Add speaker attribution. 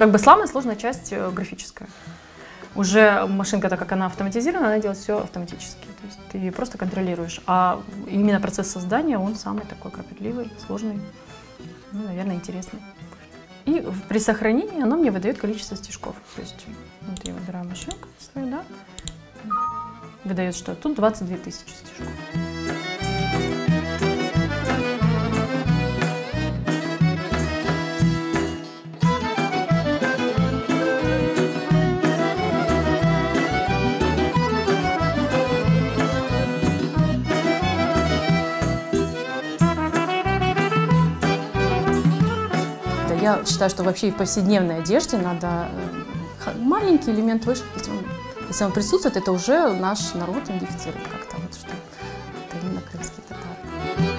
Speaker 1: Как бы самая сложная часть графическая. Уже машинка, так как она автоматизирована, она делает все автоматически. То есть ты ее просто контролируешь. А именно процесс создания, он самый такой кропотливый, сложный, ну, наверное, интересный. И при сохранении оно мне выдает количество стежков. То есть вот я выбираю машинку свою, да, выдает, что тут 22 тысячи стежков. Я считаю, что вообще и в повседневной одежде надо маленький элемент вышивки. Если он присутствует, это уже наш народ идентифицирует как-то, вот, что это именно крымские татары.